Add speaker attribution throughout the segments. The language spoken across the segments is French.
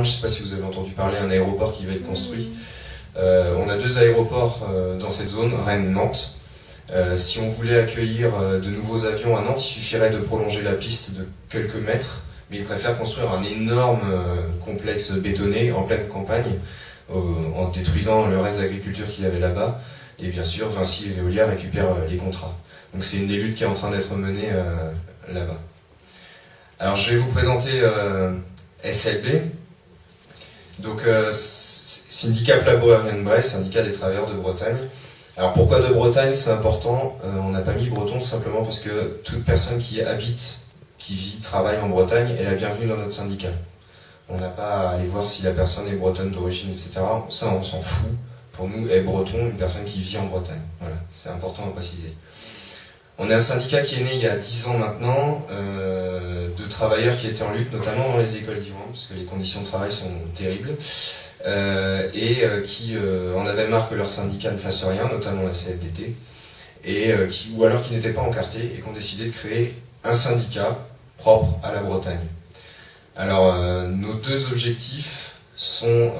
Speaker 1: Je ne sais pas si vous avez entendu parler d'un aéroport qui va être construit. On a 2 aéroports dans cette zone, Rennes-Nantes. Si on voulait accueillir de nouveaux avions à Nantes, il suffirait de prolonger la piste de quelques mètres, mais ils préfèrent construire un énorme complexe bétonné en pleine campagne, en détruisant le reste d'agriculture qu'il y avait là-bas. Et bien sûr, Vinci et Veolia récupèrent les contrats. Donc c'est une des luttes qui est en train d'être menée là-bas. Alors je vais vous présenter SLB. Donc syndicat Plabot-Ergen-Bresse, syndicat des travailleurs de Bretagne. Alors pourquoi de Bretagne? C'est important. On n'a pas mis breton simplement parce que toute personne qui habite, qui vit, travaille en Bretagne est la bienvenue dans notre syndicat. On n'a pas à aller voir si la personne est bretonne d'origine, etc. Ça, on s'en fout. Pour nous, est breton une personne qui vit en Bretagne. Voilà, c'est important à préciser. On est un syndicat qui est né il y a 10 ans maintenant, de travailleurs qui étaient en lutte, notamment dans les écoles d'Iran, parce que les conditions de travail sont terribles, et qui en avaient marre que leur syndicat ne fasse rien, notamment la CFDT, ou alors qui n'étaient pas encartés et qui ont décidé de créer un syndicat propre à la Bretagne. Alors, nos 2 objectifs sont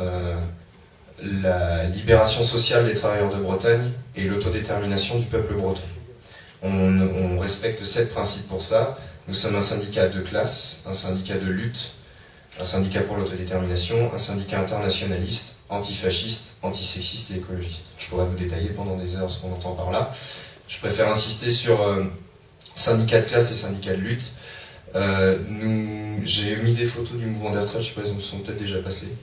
Speaker 1: la libération sociale des travailleurs de Bretagne et l'autodétermination du peuple breton. On respecte 7 principes pour ça. Nous sommes un syndicat de classe, un syndicat de lutte, un syndicat pour l'autodétermination, un syndicat internationaliste, antifasciste, antisexiste et écologiste. Je pourrais vous détailler pendant des heures ce qu'on entend par là. Je préfère insister sur syndicat de classe et syndicat de lutte. J'ai mis des photos du mouvement des retraites, je ne sais pas si elles sont peut-être déjà passées.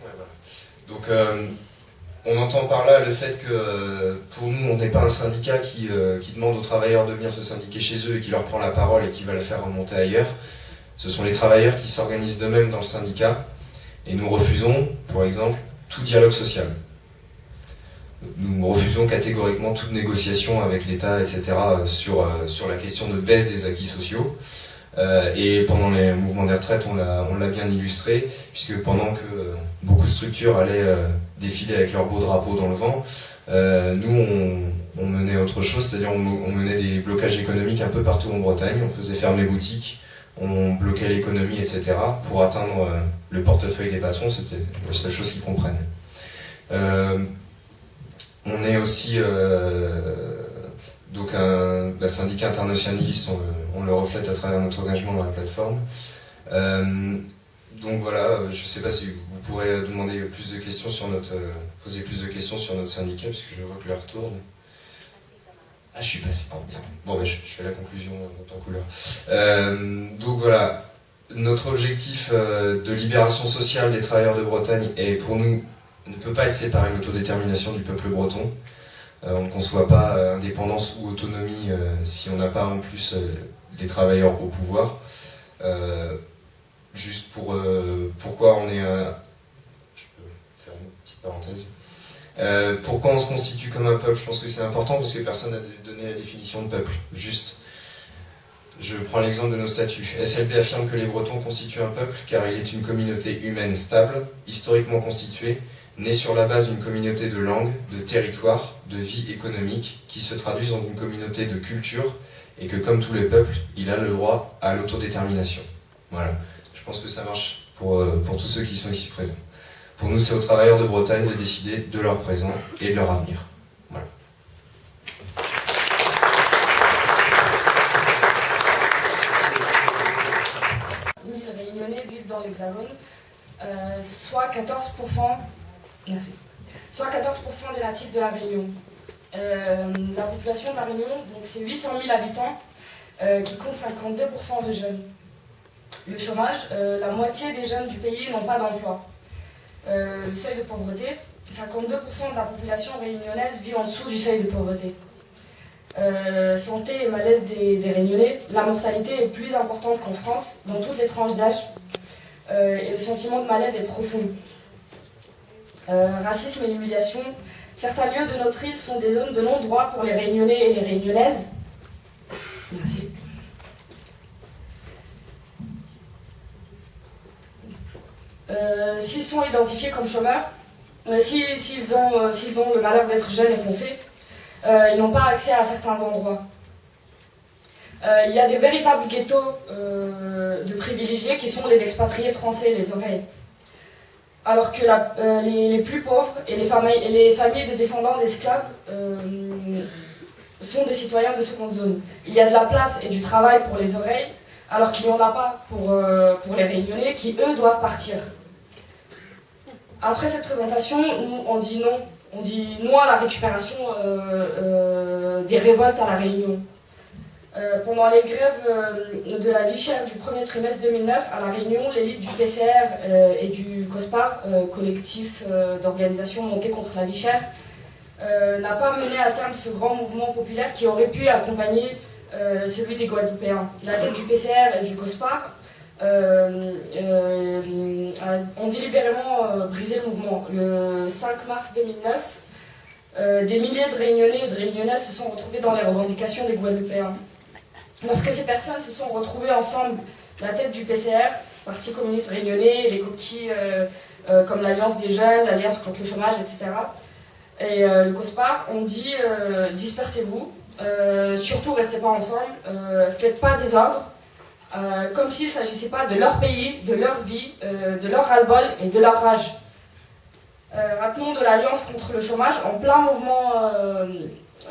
Speaker 1: Ouais, voilà. Donc, on entend par là le fait que pour nous, on n'est pas un syndicat qui demande aux travailleurs de venir se syndiquer chez eux et qui leur prend la parole et qui va la faire remonter ailleurs. Ce sont les travailleurs qui s'organisent d'eux-mêmes dans le syndicat et nous refusons, par exemple, tout dialogue social. Nous refusons catégoriquement toute négociation avec l'État, etc. sur la question de baisse des acquis sociaux. Et pendant les mouvements des retraites, on l'a bien illustré, puisque pendant que beaucoup de structures allaient défiler avec leurs beaux drapeaux dans le vent, nous on menait autre chose, c'est-à-dire on menait des blocages économiques un peu partout en Bretagne, on faisait fermer boutiques, on bloquait l'économie, etc. pour atteindre le portefeuille des patrons, c'était la seule chose qu'ils comprennent. On est aussi donc un syndicat internationaliste, on le reflète à travers notre engagement dans la plateforme. Donc voilà, je ne sais pas si vous pourrez demander plus de questions poser plus de questions sur notre syndicat, parce que je vois que l'heure tourne. Ah, je suis passé, bien. Bon, je fais la conclusion en couleur. Donc voilà, notre objectif de libération sociale des travailleurs de Bretagne est pour nous ne peut pas être séparé de l'autodétermination du peuple breton. On ne conçoit pas indépendance ou autonomie si on n'a pas en plus les travailleurs au pouvoir. Juste pourquoi on est je peux faire une petite parenthèse. Pourquoi on se constitue comme un peuple? Je pense que c'est important parce que personne n'a donné la définition de peuple. Juste, je prends l'exemple de nos statuts. SLB affirme que les Bretons constituent un peuple car il est une communauté humaine stable, historiquement constituée, née sur la base d'une communauté de langue, de territoire, de vie économique, qui se traduisent dans une communauté de culture, et que comme tous les peuples, il a le droit à l'autodétermination. Voilà. Je pense que ça marche pour tous ceux qui sont ici présents. Pour nous, c'est aux travailleurs de Bretagne de décider de leur présent et de leur avenir. Voilà.
Speaker 2: Oui, les Réunionnais vivent dans l'Hexagone, soit 14%, merci, soit 14% des natifs de la Réunion. La population de la Réunion, donc c'est 800 000 habitants, qui compte 52% de jeunes. Le chômage, la moitié des jeunes du pays n'ont pas d'emploi. Le seuil de pauvreté, 52% de la population réunionnaise vit en dessous du seuil de pauvreté. Santé et malaise des Réunionnais, la mortalité est plus importante qu'en France, dans toutes les tranches d'âge, et le sentiment de malaise est profond. Racisme et humiliation, certains lieux de notre île sont des zones de non-droit pour les Réunionnais et les Réunionnaises. Merci. S'ils sont identifiés comme chômeurs, s'ils ont le malheur d'être jeunes et foncés, ils n'ont pas accès à certains endroits. Il y a des véritables ghettos de privilégiés qui sont les expatriés français, les oreilles. Alors que les plus pauvres et les familles de descendants d'esclaves sont des citoyens de seconde zone. Il y a de la place et du travail pour les oreilles, alors qu'il n'y en a pas pour les Réunionnais qui, eux, doivent partir. Après cette présentation, nous, on dit non. On dit non à la récupération des révoltes à La Réunion. Pendant les grèves de la vie chère du premier trimestre 2009 à La Réunion, l'élite du PCR et du COSPAR, collectif d'organisation monté contre la vie chère, n'a pas mené à terme ce grand mouvement populaire qui aurait pu accompagner celui des Guadeloupéens. La tête du PCR et du COSPAR ont délibérément brisé le mouvement. Le 5 mars 2009, des milliers de Réunionnais et de Réunionnaises se sont retrouvés dans les revendications des Guadeloupéens. Lorsque ces personnes se sont retrouvées ensemble, la tête du PCR, Parti communiste réunionnais, les coquilles comme l'Alliance des jeunes, l'Alliance contre le chômage, etc., et le COSPAR ont dit dispersez-vous, surtout restez pas ensemble, faites pas des ordres, comme s'il ne s'agissait pas de leur pays, de leur vie, de leur ras-le-bol et de leur rage. Rappelons de l'Alliance contre le chômage, en plein mouvement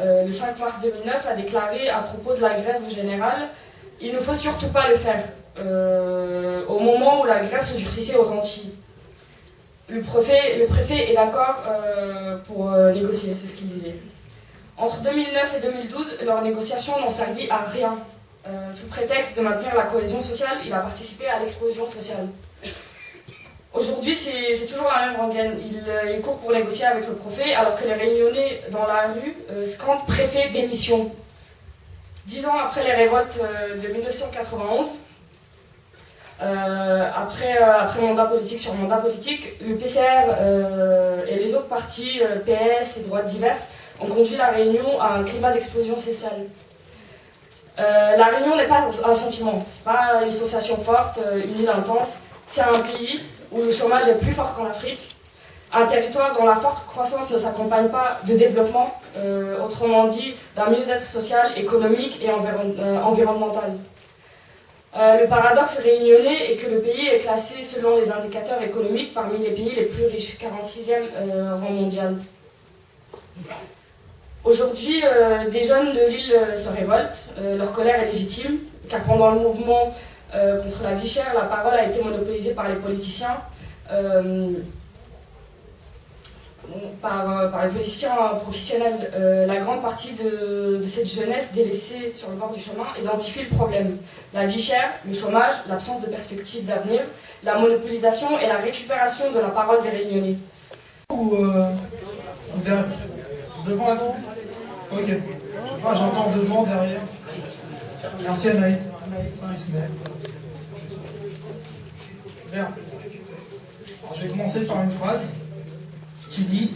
Speaker 2: le 5 mars 2009 a déclaré à propos de la grève générale « Il ne faut surtout pas le faire », au moment où la grève se durcissait aux Antilles. Le préfet est d'accord pour négocier, c'est ce qu'il disait. Entre 2009 et 2012, leurs négociations n'ont servi à rien. Sous prétexte de maintenir la cohésion sociale, il a participé à l'explosion sociale. Aujourd'hui, c'est toujours la même rengaine. Il court pour négocier avec le préfet, alors que les Réunionnais dans la rue scandent préfet démission. 10 ans après les révoltes de 1991, après mandat politique sur mandat politique, le PCR et les autres partis, PS et droites diverses, ont conduit la Réunion à un climat d'explosion sociale. La Réunion n'est pas un sentiment, c'est pas une association forte, une île intense, c'est un pays où le chômage est plus fort qu'en Afrique, un territoire dont la forte croissance ne s'accompagne pas de développement, autrement dit d'un mieux-être social, économique et environnemental. Le paradoxe réunionnais est que le pays est classé selon les indicateurs économiques parmi les pays les plus riches, 46e rang mondial. Aujourd'hui, des jeunes de l'île se révoltent, leur colère est légitime, car pendant le mouvement contre la vie chère, la parole a été monopolisée par les politiciens, par les politiciens professionnels. La grande partie de cette jeunesse délaissée sur le bord du chemin identifie le problème. La vie chère, le chômage, l'absence de perspective d'avenir, la monopolisation et la récupération de la parole des Réunionnais.
Speaker 3: Devant la tribune. Ok. Enfin, j'entends devant, derrière. Merci Anaïs. Bien. Alors, je vais commencer par une phrase qui dit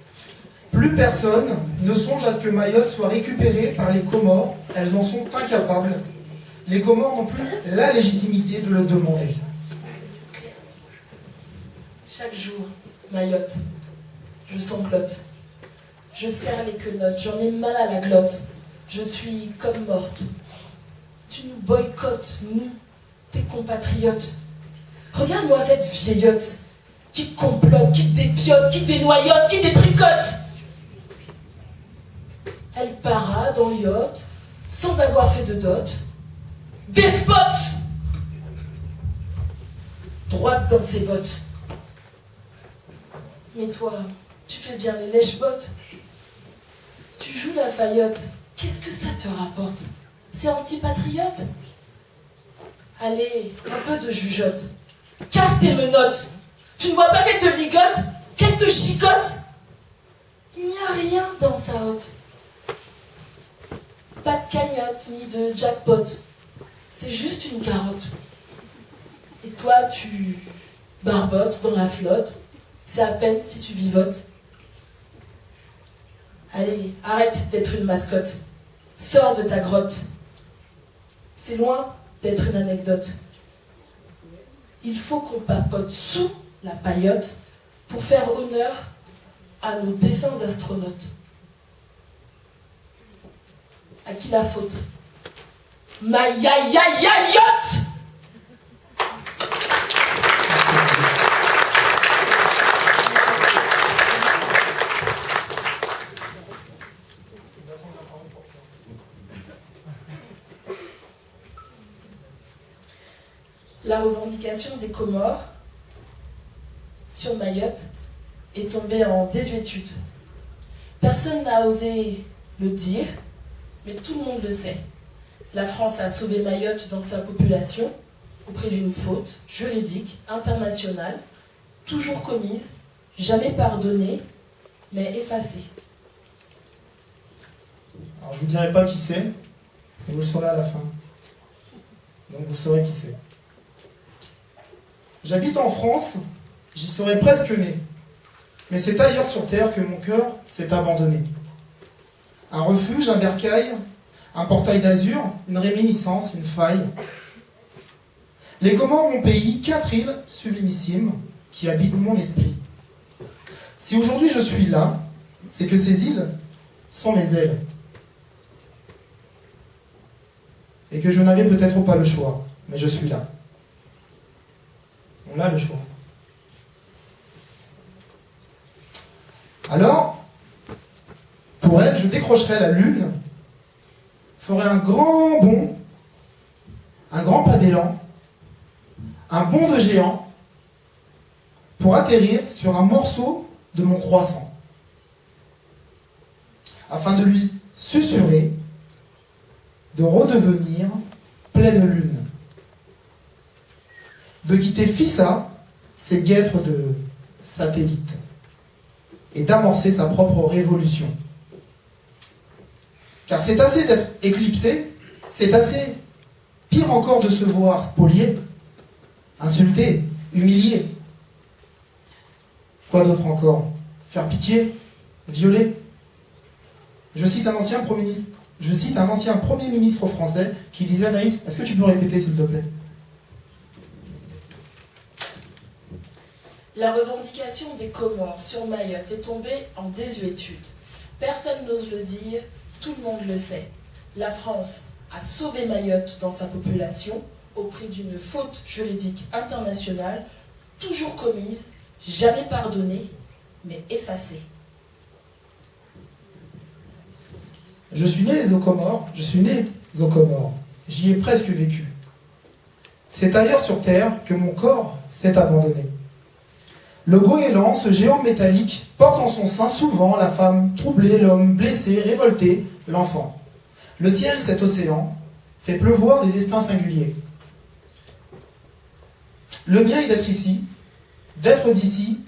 Speaker 3: « Plus personne ne songe à ce que Mayotte soit récupérée par les Comores, elles en sont incapables. Les Comores n'ont plus la légitimité de le demander. »
Speaker 4: Chaque jour, Mayotte, je sanglote. Je serre les quenottes, j'en ai mal à la glotte. Je suis comme morte. Tu nous boycottes, nous, tes compatriotes. Regarde-moi cette vieillotte qui te complote, qui te dépiote, qui te dénoyote, qui te détricote. Elle parade en yacht, sans avoir fait de dot. Despote! Droite dans ses bottes. Mais toi, tu fais bien les lèche-bottes. Tu joues la faillotte, qu'est-ce que ça te rapporte? C'est anti-patriote? Allez, un peu de jugeote. Casse tes menottes. Tu ne vois pas qu'elle te ligote, qu'elle te chicote? Il n'y a rien dans sa hotte. Pas de cagnotte, ni de jackpot. C'est juste une carotte. Et toi, tu barbotes dans la flotte. C'est à peine si tu vivotes. Allez, arrête d'être une mascotte. Sors de ta grotte. C'est loin d'être une anecdote. Il faut qu'on papote sous la paillote pour faire honneur à nos défunts astronautes. À qui la faute? Ma ya-ya-ya-yotte! revendication des Comores sur Mayotte est tombée en désuétude. Personne n'a osé le dire, mais tout le monde le sait. La France a sauvé Mayotte dans sa population auprès d'une faute juridique, internationale, toujours commise, jamais pardonnée, mais effacée.
Speaker 3: Alors je ne vous dirai pas qui c'est, mais vous le saurez à la fin. Donc vous saurez qui c'est. J'habite en France, j'y serais presque né. Mais c'est ailleurs sur terre que mon cœur s'est abandonné. Un refuge, un bercail, un portail d'azur, une réminiscence, une faille. Les Comores, mon pays, 4 îles sublimissimes qui habitent mon esprit. Si aujourd'hui je suis là, c'est que ces îles sont mes ailes. Et que je n'avais peut-être pas le choix, mais je suis là. On a le choix. Alors, pour elle, je décrocherai la lune, ferai un grand bond, un grand pas d'élan, un bond de géant, pour atterrir sur un morceau de mon croissant, afin de lui susurrer de redevenir pleine lune, de quitter Fissa, ses guêtres de satellites, et d'amorcer sa propre révolution. Car c'est assez d'être éclipsé, c'est assez, pire encore, de se voir spolié, insulté, humilié. Quoi d'autre encore? Faire pitié, violer. Je cite un ancien Premier ministre français qui disait: Anaïs, est-ce que tu peux répéter s'il te plaît?
Speaker 4: La revendication des Comores sur Mayotte est tombée en désuétude. Personne n'ose le dire, tout le monde le sait. La France a sauvé Mayotte dans sa population au prix d'une faute juridique internationale, toujours commise, jamais pardonnée, mais effacée.
Speaker 3: Je suis né aux Comores, j'y ai presque vécu. C'est ailleurs sur terre que mon corps s'est abandonné. Le goéland, ce géant métallique, porte en son sein souvent la femme troublée, l'homme blessé, révolté, l'enfant. Le ciel, cet océan, fait pleuvoir des destins singuliers. Le mien est d'être ici, d'être d'ici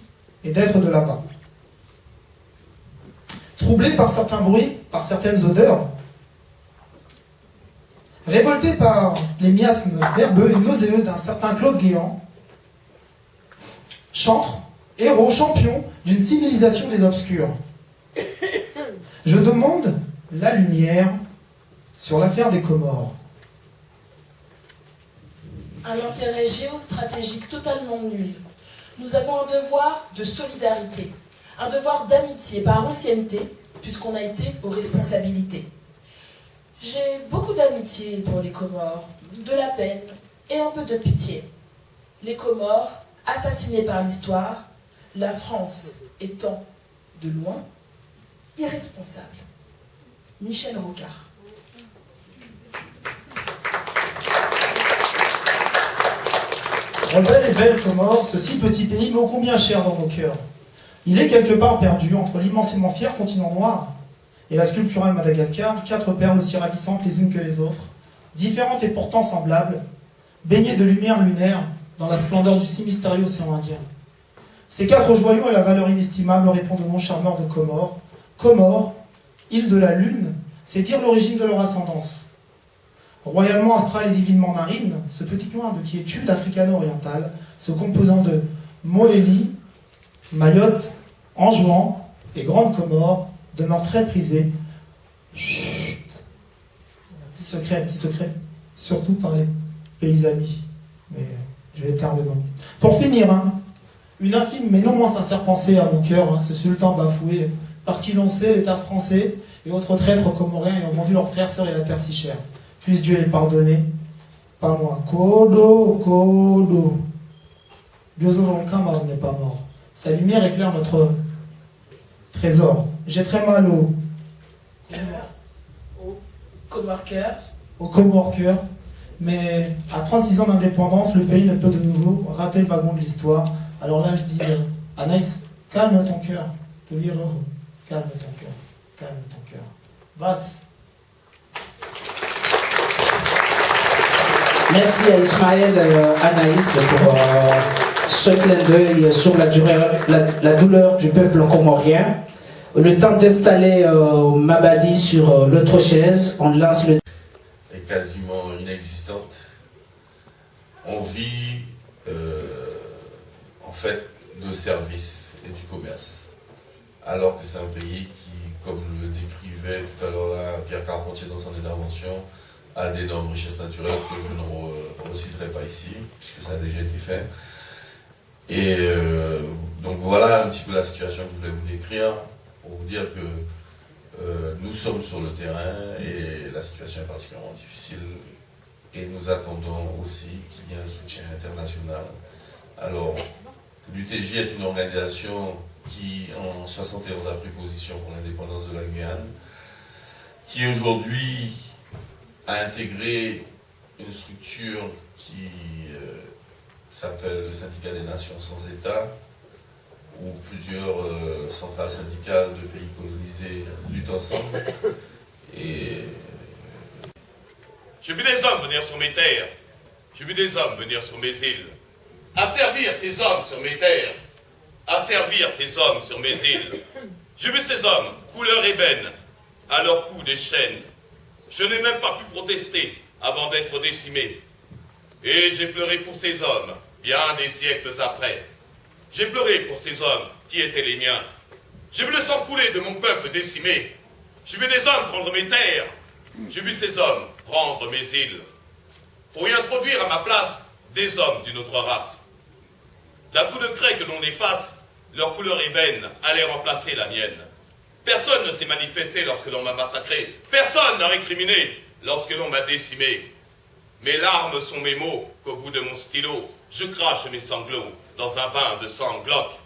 Speaker 3: et d'être de là-bas. Troublé par certains bruits, par certaines odeurs, révolté par les miasmes verbeux et nauséeux d'un certain Claude Guéant, chantre, héros, champion d'une civilisation des obscurs. Je demande la lumière sur l'affaire des Comores.
Speaker 4: Un intérêt géostratégique totalement nul. Nous avons un devoir de solidarité, un devoir d'amitié par ancienneté, puisqu'on a été aux responsabilités. J'ai beaucoup d'amitié pour les Comores, de la peine et un peu de pitié. Les Comores, assassinés par l'histoire, la France étant, de loin, irresponsable. Michel Rocard.
Speaker 3: Rebelle et belle Comores, ce si petit pays, mais ô combien cher dans nos cœurs. Il est quelque part perdu entre l'immensément fier continent noir et la sculpturale Madagascar, 4 perles aussi ravissantes les unes que les autres, différentes et pourtant semblables, baignées de lumière lunaire dans la splendeur du si mystérieux océan Indien. Ces 4 joyaux à la valeur inestimable répondent au nom charmeur de Comores. Comores, île de la lune, c'est dire l'origine de leur ascendance. Royalement astrale et divinement marine, ce petit coin de quiétude africano-orientale, se composant de Moélie, Mayotte, Anjouan et Grande Comore, demeure très prisé. Chut. Un petit secret, surtout par les pays amis. Mais je vais taire le nom. Pour finir, une infime mais non moins sincère pensée à mon cœur, ce sultan bafoué, par qui l'on sait l'État français et autres traîtres comoriens ayant vendu leurs frères, sœurs et la terre si chère. Puisse Dieu les pardonner, pas moi. Kodo. Dieu Kamar n'est pas mort. Sa lumière éclaire notre trésor. J'ai très mal
Speaker 4: Comores cœur.
Speaker 3: au Comores cœur, Mais à 36 ans d'indépendance, le pays ne peut de nouveau rater le wagon de l'histoire. Alors là, je dis, Anaïs, calme ton cœur. Calme ton cœur. Calme ton cœur. Vas.
Speaker 5: Merci à Ismaël et Anaïs pour ce clin d'œil sur la douleur du peuple comorien. Le temps d'installer Mabadi sur l'autre chaise, on lance le...
Speaker 6: Est quasiment inexistante. On vit en fait de services et du commerce. Alors que c'est un pays qui, comme le décrivait tout à l'heure Pierre Carpentier dans son intervention, a d'énormes richesses naturelles que je ne reciterai pas ici, puisque ça a déjà été fait. Et donc voilà un petit peu la situation que je voulais vous décrire, pour vous dire que nous sommes sur le terrain et la situation est particulièrement difficile. Et nous attendons aussi qu'il y ait un soutien international. Alors, l'UTJ est une organisation qui, en 1971, a pris position pour l'indépendance de la Guyane, qui aujourd'hui a intégré une structure qui s'appelle le Syndicat des Nations sans État, où plusieurs centrales syndicales de pays colonisés luttent ensemble. Et
Speaker 7: j'ai vu des hommes venir sur mes terres, j'ai vu des hommes venir sur mes îles, asservir ces hommes sur mes terres, asservir ces hommes sur mes îles. J'ai vu ces hommes, couleur ébène, à leur cou des chaînes. Je n'ai même pas pu protester avant d'être décimé. Et j'ai pleuré pour ces hommes, bien des siècles après. J'ai pleuré pour ces hommes qui étaient les miens. J'ai vu le sang couler de mon peuple décimé. J'ai vu des hommes prendre mes terres. J'ai vu ces hommes prendre mes îles. Pour y introduire à ma place des hommes d'une autre race. D'un coup de craie que l'on efface, leur couleur ébène allait remplacer la mienne. Personne ne s'est manifesté lorsque l'on m'a massacré. Personne n'a récriminé lorsque l'on m'a décimé. Mes larmes sont mes mots qu'au bout de mon stylo, je crache mes sanglots dans un bain de sang glauque.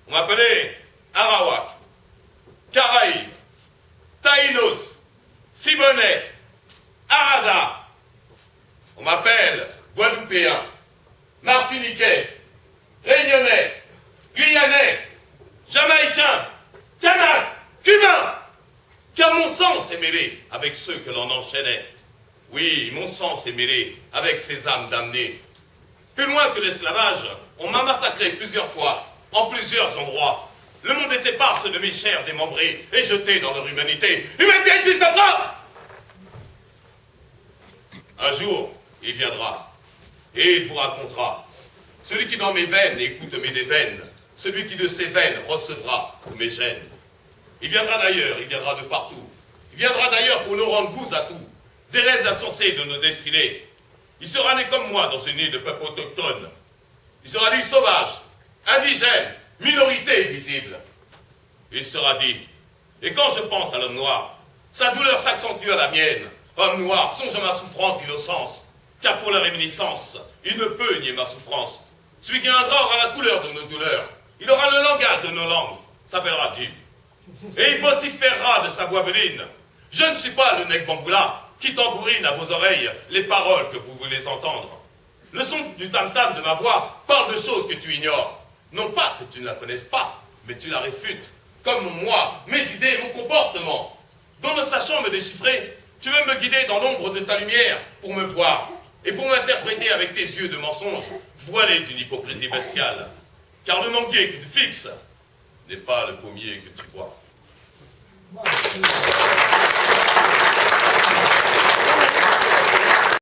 Speaker 7: On m'appelait Arawak, Caraïbes, Taïnos, Simonet, Arada. On m'appelle Guadeloupéen, Martiniquais, Réunionnais, Guyanais, Jamaïcain, Kanak, Cubain. Car mon sang s'est mêlé avec ceux que l'on enchaînait. Oui, mon sang s'est mêlé avec ces âmes damnées. Plus loin que l'esclavage, on m'a massacré plusieurs fois, en plusieurs endroits. Le monde était parse de mes chairs démembrées et jeté dans leur humanité. Humanité existe encore! Un jour, il viendra, et il vous racontera. Celui qui dans mes veines écoute mes déveines, celui qui de ses veines recevra tous mes gènes. Il viendra d'ailleurs, il viendra de partout. Il viendra d'ailleurs pour nous rendre goût à tout, des rêves insensés de nos destinées. Il sera né comme moi dans une île de peuple autochtone. Il sera dit sauvage, indigène, minorité visible. Il sera dit, et quand je pense à l'homme noir, sa douleur s'accentue à la mienne. Homme noir, songe à ma souffrante innocence, car pour la réminiscence, il ne peut nier ma souffrance. Celui qui viendra aura la couleur de nos douleurs. Il aura le langage de nos langues, s'appellera Jim. Et il vociférera de sa voix veline. Je ne suis pas le nec bamboula qui tambourine à vos oreilles les paroles que vous voulez entendre. Le son du tam-tam de ma voix parle de choses que tu ignores. Non pas que tu ne la connaisses pas, mais tu la réfutes. Comme moi, mes idées, mon comportement. Dont ne sachant me déchiffrer, tu veux me guider dans l'ombre de ta lumière pour me voir et pour m'interpréter avec tes yeux de mensonge, voilés d'une hypocrisie bestiale. Car le manguier que tu fixes n'est pas le pommier que tu vois.